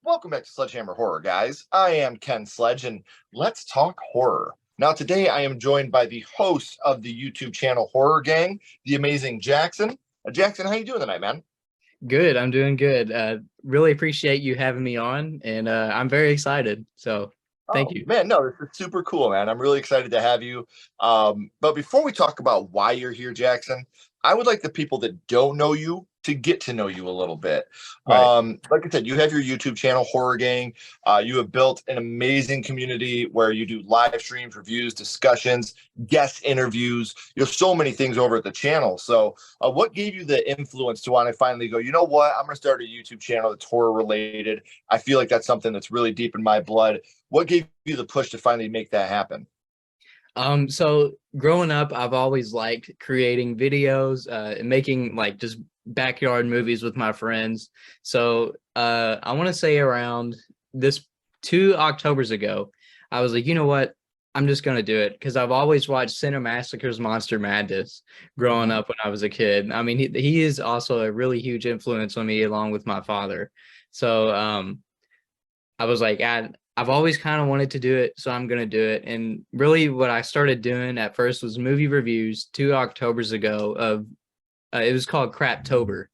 Welcome back to Sledgehammer Horror, guys. I am Ken Sledge, and let's talk horror. Now, today I am joined by the host of the YouTube channel HorrorGang, the amazing Jackson. Jackson, how you doing tonight, man? Good. I'm doing good. Really appreciate you having me on, and I'm very excited. So thank Oh you. man, no, this is super cool, man. I'm really excited to have you. But before we talk about why you're here, Jackson, I would like the people that don't know you to get to know you a little bit. Right. Like I said, you have your YouTube channel, Horror Gang. You have built an amazing community where you do live streams, reviews, discussions, guest interviews. There's so many things over at the channel. So, what gave you the influence to want to finally go, you know what? I'm going to start a YouTube channel that's horror related. I feel like that's something that's really deep in my blood. What gave you the push to finally make that happen? So growing up, I've always liked creating videos, and making like just backyard movies with my friends. So I want to say around this 2 Octobers ago, I was like, you know what? I'm just gonna do it because I've always watched Cinemassacre's Monster Madness growing Mhm. up when I was a kid. I mean, he is also a really huge influence on me along with my father. So I was like, I've always kind of wanted to do it, so I'm gonna do it. And really, what I started doing at first was movie reviews 2 Octobers ago of it was called Craptober,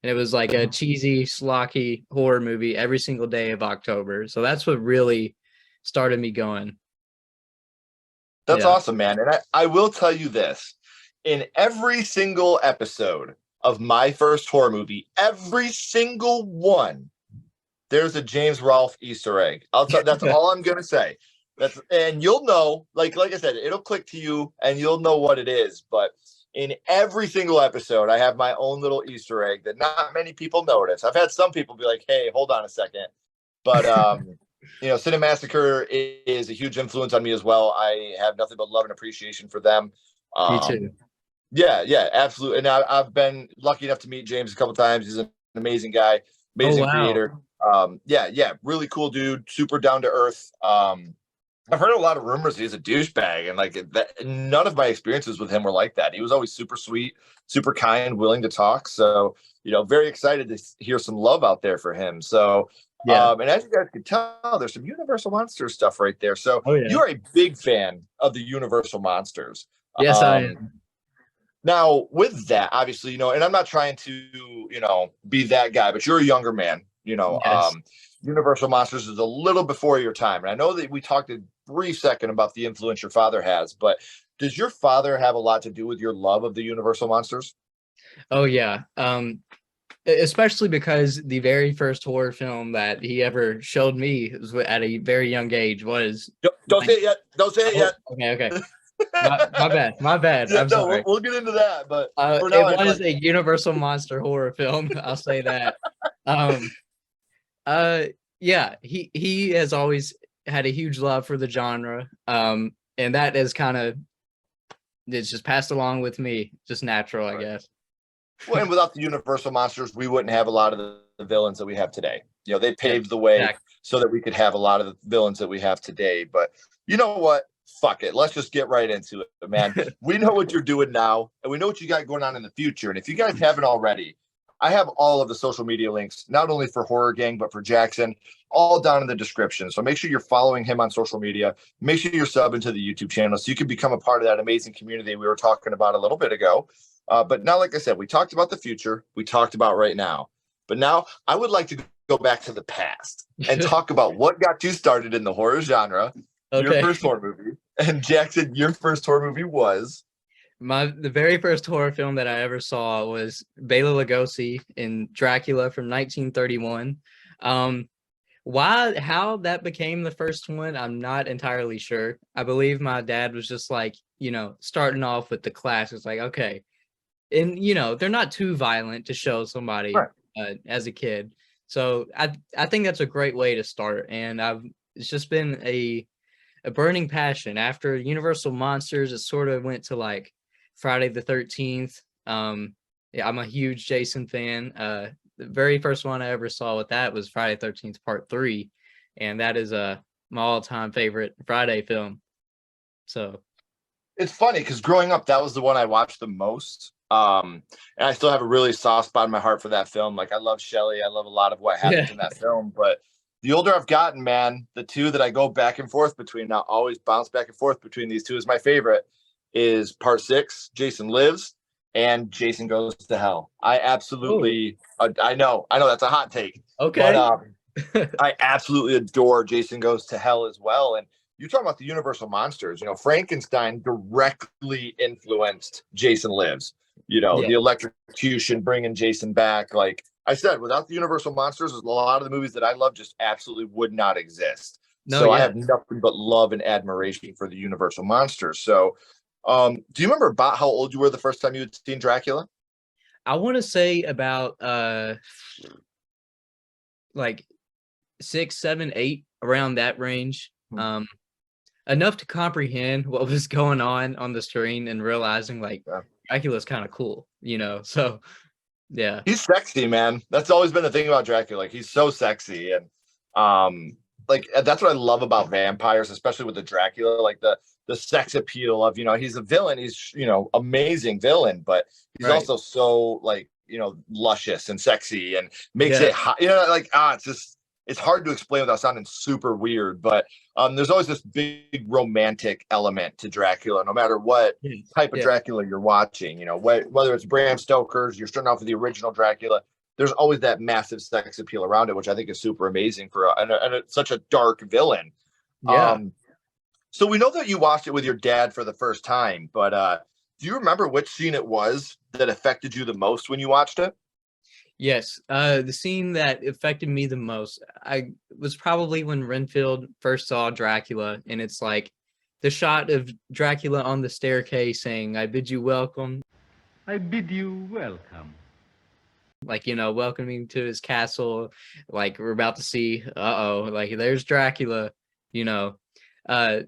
and it was like a cheesy, schlocky horror movie every single day of October. So that's what really started me going. That's Yeah. awesome, man. And I will tell you this, in every single episode of my first horror movie, every single one, there's a James Rolfe Easter egg. I'll tell that's all I'm gonna say. That's and you'll know, like I said, it'll click to you and you'll know what it is. But in every single episode, I have my own little Easter egg that not many people notice. I've had some people be like, hey, hold on a second. But Cinemassacre is a huge influence on me as well. I have nothing but love and appreciation for them. Me Um, too. yeah, yeah, absolutely. And I've been lucky enough to meet James a couple times. He's an amazing guy, Oh amazing wow. creator. Yeah, yeah, really cool dude, super down to earth. I've heard a lot of rumors he's a douchebag, and like that, none of my experiences with him were like that. He was always super sweet, super kind, willing to talk. So, very excited to hear some love out there for him. So, Yeah. and as you guys can tell, there's some Universal Monsters stuff right there. So, Oh yeah. you're a big fan of the Universal Monsters. Yes, I Um, am. Now, with that, obviously, and I'm not trying to, be that guy, but you're a younger man. Yes. Universal Monsters is a little before your time. And I know that we talked a brief second about the influence your father has, but does your father have a lot to do with your love of the Universal Monsters? Oh yeah. Especially because the very first horror film that he ever showed me was at a very young age was Don't say like, it yet. Don't say it oh, yet. okay. My bad. Yeah, I'm no, sorry. we'll get into that. But for now, It it's was like, a Universal monster horror film. I'll say that. Um, uh, yeah, he has always had a huge love for the genre. And that is kind of it's just passed along with me, just natural, I right. guess. Well, and without the Universal Monsters, we wouldn't have a lot of the villains that we have today. They Yeah, paved the way exactly. so that we could have a lot of the villains that we have today. But you know what? Fuck it. Let's just get right into it, man. We know what you're doing now, and we know what you got going on in the future. And if you guys haven't already, I have all of the social media links, not only for Horror Gang, but for Jackson, all down in the description. So make sure you're following him on social media. Make sure you're subbing to the YouTube channel so you can become a part of that amazing community we were talking about a little bit ago. But now, like I said, we talked about the future, we talked about right now. But now I would like to go back to the past and talk about what got you started in the horror genre, your Okay. first horror movie. And Jackson, your first horror movie was. The very first horror film that I ever saw was Bela Lugosi in Dracula from 1931. Um, how that became the first one, I'm not entirely sure. I believe my dad was just like, starting off with the classics, like, okay, and they're not too violent to show somebody Right. as a kid. So I think that's a great way to start, and it's just been a burning passion. After Universal Monsters, it sort of went to like Friday the 13th. Yeah, I'm a huge Jason fan. The very first one I ever saw with that was Friday 13th Part 3, and that is my all-time favorite Friday film. So, It's funny because growing up, that was the one I watched the most. And I still have a really soft spot in my heart for that film. Like I love Shelley. I love a lot of what yeah. happens in that film. But the older I've gotten, man, the two that I go back and forth between now, always bounce back and forth between these two is my favorite is part 6, Jason Lives, and Jason Goes to Hell. I Oh, absolutely, I know that's a hot take, but okay. I absolutely adore Jason Goes to Hell as well. And you talk about the Universal monsters, Frankenstein directly influenced Jason Lives. Yeah. The electrocution, bringing Jason back. Like I said, without the Universal monsters, a lot of the movies that I love just absolutely would not exist. No, So I yeah. have nothing but love and admiration for the Universal monsters. So, do you remember about how old you were the first time you had seen Dracula? I want to say about like 6, 7, 8, around that range. Hmm. Um, enough to comprehend what was going on the screen and realizing like Yeah. Dracula's kind of cool, you know. So yeah, He's sexy, man. That's always been the thing about Dracula. Like he's so sexy, and like that's what I love about vampires, especially with the Dracula. Like the sex appeal of he's a villain. He's amazing villain, but he's right. also so like luscious and sexy, and makes Yeah, it hot. Like it's hard to explain without sounding super weird. But there's always this big romantic element to Dracula, no matter what yes, type of yeah, Dracula you're watching. Whether it's Bram Stoker's, you're starting off with the original Dracula. There's always that massive sex appeal around it, which I think is super amazing for such a dark villain. yeah. Um, so we know that you watched it with your dad for the first time, but do you remember which scene it was that affected you the most when you watched it? Yes, the scene that affected me the most, I was probably when Renfield first saw Dracula, and it's like the shot of Dracula on the staircase saying, "I bid you welcome," I bid you welcome. like welcoming to his castle. Like we're about to see, like there's Dracula, you know.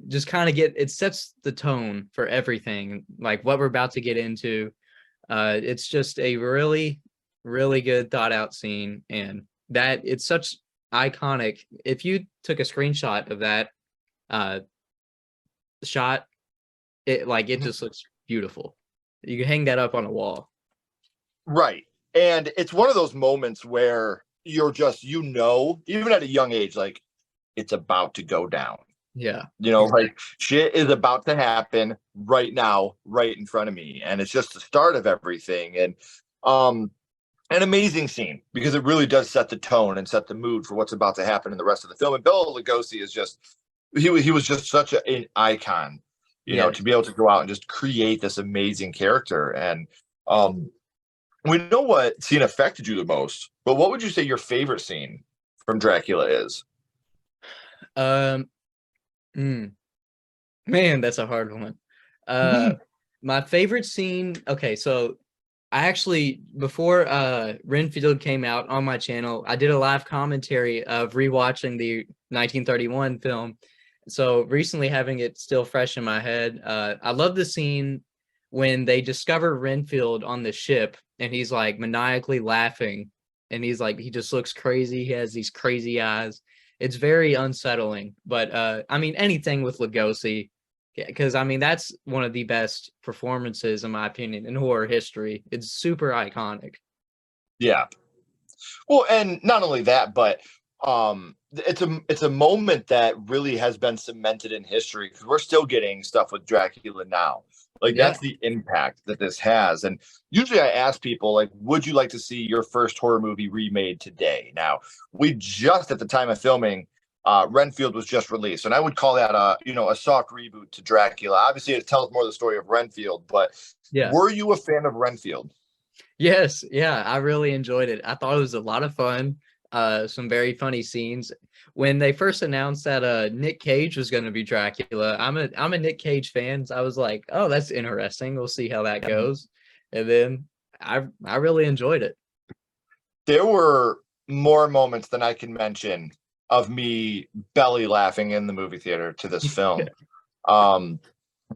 Just kind of it sets the tone for everything, like what we're about to get into. It's just a really, really good thought out scene, and that it's such iconic. If you took a screenshot of that uh shot, it Mhm. just looks beautiful. You can hang that up on a wall. Right. And it's one of those moments where you're just, even at a young age, like it's about to go down. Yeah, Like shit is about to happen right now, right in front of me. And it's just the start of everything. And an amazing scene because it really does set the tone and set the mood for what's about to happen in the rest of the film. And Bela Lugosi is just he was just such an icon, yes, to be able to go out and just create this amazing character. And um we know what scene affected you the most, but what would you say your favorite scene from Dracula is? um mm, man, that's a hard one. uh my favorite scene, okay, so I actually, before Renfield came out on my channel, I did a live commentary of rewatching the 1931 film. So recently having it still fresh in my head, I love the scene when they discover Renfield on the ship and he's like maniacally laughing and he's like, he just looks crazy. He has these crazy eyes. It's very unsettling, but I mean, anything with Lugosi, because I mean that's one of the best performances in my opinion in horror history. It's super iconic. Yeah. Well, and not only that, but it's a moment that really has been cemented in history because we're still getting stuff with Dracula now. Like Yeah. that's the impact that this has. And usually I ask people like, would you like to see your first horror movie remade today? Now, we just at the time of filming, Renfield was just released, and I would call that a soft reboot to Dracula. Obviously, it tells more of the story of Renfield, but Yeah. were you a fan of Renfield? Yes, yeah, I really enjoyed it. I thought it was a lot of fun. Some very funny scenes. When they first announced that Nick Cage was going to be Dracula, I'm a Nick Cage fan, so I was like, "Oh, that's interesting. We'll see how that goes." And then I really enjoyed it. There were more moments than I can mention of me belly laughing in the movie theater to this film. Um,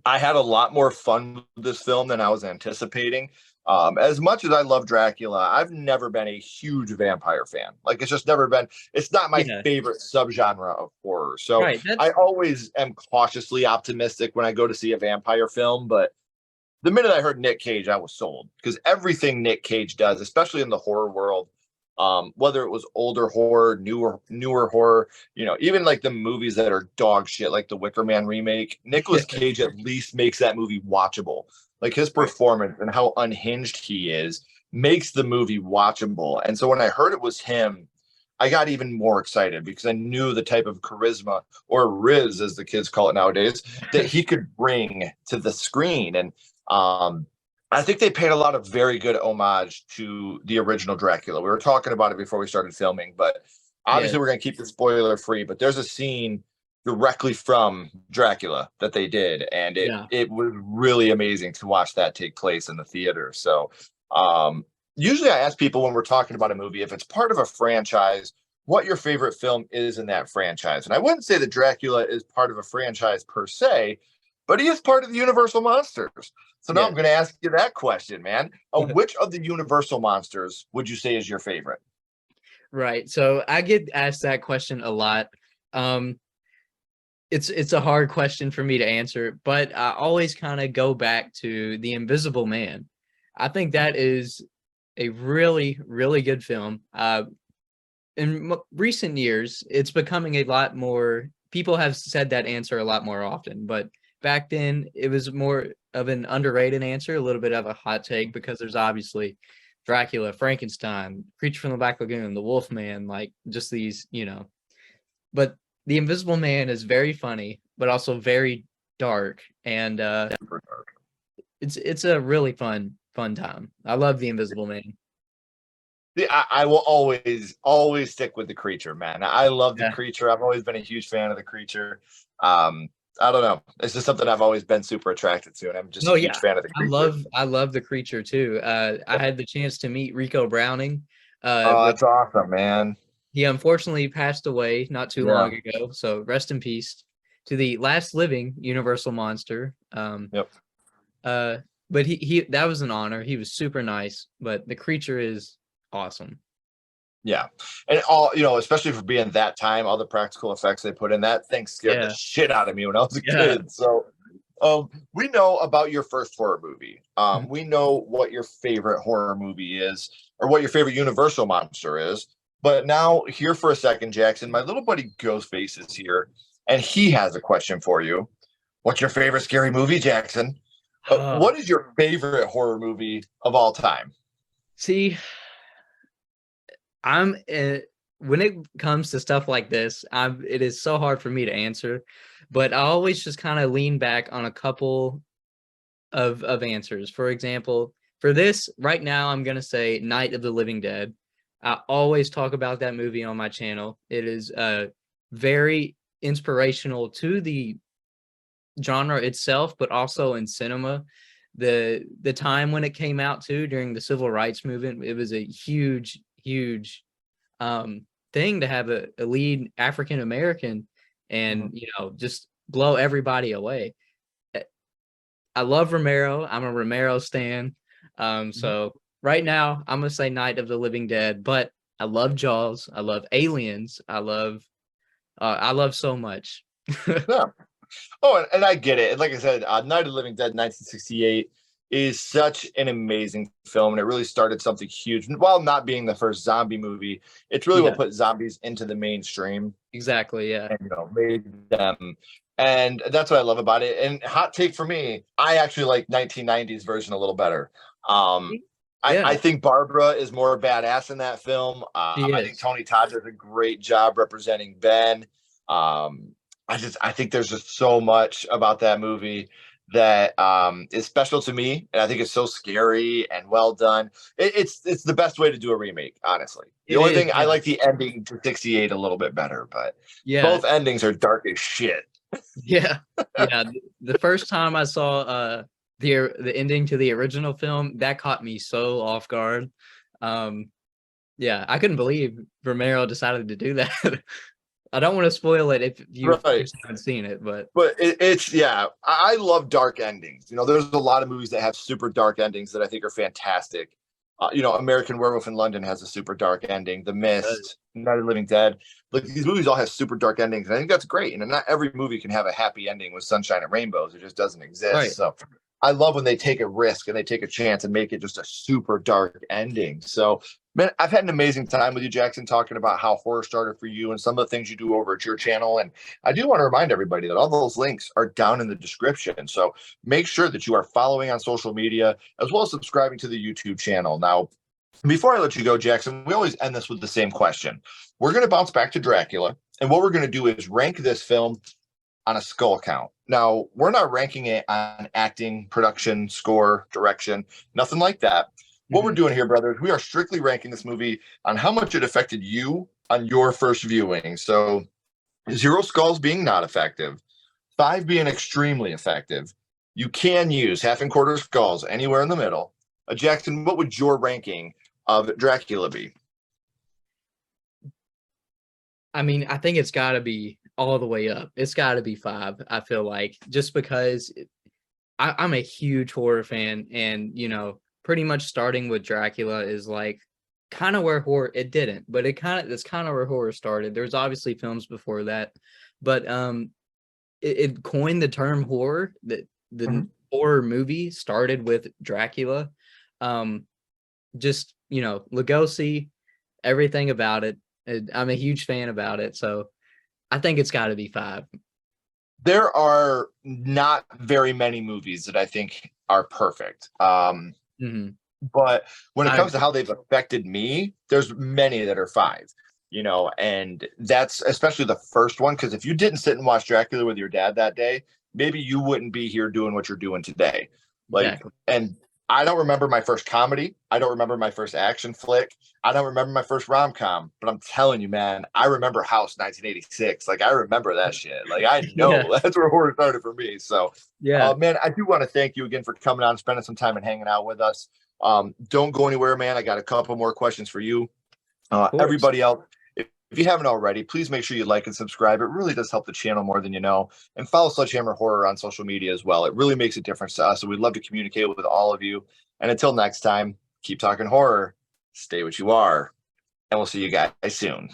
I had a lot more fun with this film than I was anticipating. As much as I love Dracula, I've never been a huge vampire fan. Like it's just never been. It's not my Yeah, favorite subgenre of horror. So right. I That's always am cautiously optimistic when I go to see a vampire film. But the minute I heard Nick Cage, I was sold because everything Nick Cage does, especially in the horror world, Whether it was older horror, newer horror, even like the movies that are dog shit, like the Wicker Man remake. Nicolas Cage at least makes that movie watchable. Like his performance and how unhinged he is makes the movie watchable. And so when I heard it was him, I got even more excited because I knew the type of charisma, or riz as the kids call it nowadays, that he could bring to the screen. And I think they paid a lot of very good homage to the original Dracula. We were talking about it before we started filming, but obviously we're going to keep it spoiler free. But there's a scene directly from Dracula that they did, and it was really amazing to watch that take place in the theater. So usually I ask people when we're talking about a movie, if it's part of a franchise, what your favorite film is in that franchise. And I wouldn't say that Dracula is part of a franchise per se, but he is part of the Universal Monsters. So now I'm going to ask you that question, man. Which of the Universal Monsters would you say is your favorite? Right. So I get asked that question a lot. It's a hard question for me to answer, but I always kind of go back to The Invisible Man. I think that is a really, really good film. In recent years, it's becoming a lot more, people have said that answer a lot more often, but back then it was more of an underrated answer, a little bit of a hot take, because there's obviously Dracula, Frankenstein, Creature from the Black Lagoon, the Wolfman, like just these, but The Invisible Man is very funny, but also very dark, and it's a really fun time. I love The Invisible Man. Yeah, I will always stick with the Creature, man. I love the Creature. I've always been a huge fan of the Creature. I don't know. It's just something I've always been super attracted to, and I'm just a huge fan of the Creature. I love the Creature too. I had the chance to meet Rico Browning. That's awesome, man. He unfortunately passed away not too long ago, so rest in peace to the last living Universal monster. But he that was an honor. He was super nice, but the Creature is awesome. Yeah. And all, especially for being that time, all the practical effects they put in, that thing scared the shit out of me when I was a kid. So we know about your first horror movie. We know what your favorite horror movie is, or what your favorite Universal monster is. But now, here for a second, Jackson, my little buddy Ghostface is here, and he has a question for you. What's your favorite scary movie, Jackson? What is your favorite horror movie of all time? See, when it comes to stuff like this, it is so hard for me to answer, but I always just kind of lean back on a couple of answers. For example, for this right now, I'm gonna say Night of the Living Dead. I always talk about that movie on my channel. It is very inspirational to the genre itself, but also in cinema. The time when it came out too, during the civil rights movement, it was a huge thing to have a lead African American and just blow everybody away. I love Romero. I'm a Romero stan. So right now I'm gonna say Night of the Living Dead, but I love Jaws. I love Aliens. I love so much. Yeah. Oh, and I get it. Like I said, Night of the Living Dead 1968 is such an amazing film, and it really started something huge. While not being the first zombie movie, it's really what put zombies into the mainstream. Exactly, yeah. And made them. And that's what I love about it. And hot take for me, I actually like 1990s version a little better. I think Barbara is more badass in that film. I think Tony Todd does a great job representing Ben. I think there's just so much about that movie that is special to me, and I think it's so scary and well done. It's the best way to do a remake, honestly. The only thing I like the ending to 68 a little bit better, but both endings are dark as shit. The first time I saw the ending to the original film, that caught me so off guard. I couldn't believe Romero decided to do that. I don't want to spoil it if you haven't seen it, but I love dark endings. There's a lot of movies that have super dark endings that I think are fantastic. American Werewolf in London has a super dark ending. The Mist, Night of the Living Dead. Like, these movies all have super dark endings, and I think that's great. And not every movie can have a happy ending with sunshine and rainbows. It just doesn't exist. So I love when they take a risk and they take a chance and make it just a super dark ending. So, man, I've had an amazing time with you, Jackson, talking about how horror started for you and some of the things you do over at your channel. And I do want to remind everybody that all those links are down in the description. So make sure that you are following on social media as well as subscribing to the YouTube channel. Now, before I let you go, Jackson, we always end this with the same question. We're going to bounce back to Dracula. And what we're going to do is rank this film on a skull count. Now, we're not ranking it on acting, production, score, direction, nothing like that. What we're doing here, brothers, we are strictly ranking this movie on how much it affected you on your first viewing. So 0 skulls being not effective, 5 being extremely effective. You can use half and quarter skulls anywhere in the middle. Jackson, what would your ranking of Dracula be? I mean, I think it's got to be all the way up. It's got to be 5. I feel like, just because I'm a huge horror fan, and pretty much starting with Dracula is like kind of where horror, it didn't, but it's kind of where horror started. There's obviously films before that, but it coined the term horror. That the horror movie started with Dracula. Just Lugosi, everything about it. I'm a huge fan about it, so I think it's got to be 5. There are not very many movies that I think are perfect. But when it comes to how they've affected me, there's many that are 5, and that's especially the first one. Because if you didn't sit and watch Dracula with your dad that day, maybe you wouldn't be here doing what you're doing today. Exactly. And I don't remember my first comedy. I don't remember my first action flick. I don't remember my first rom-com, but I'm telling you, man, I remember House 1986. I remember that shit. I know that's where horror started for me. So, man, I do want to thank you again for coming on, spending some time and hanging out with us. Don't go anywhere, man. I got a couple more questions for you. Everybody else, if you haven't already, please make sure you like and subscribe. It really does help the channel more than you know. And follow Sledgehammer Horror on social media as well. It really makes a difference to us. So we'd love to communicate with all of you. And until next time, keep talking horror, stay what you are, and we'll see you guys soon.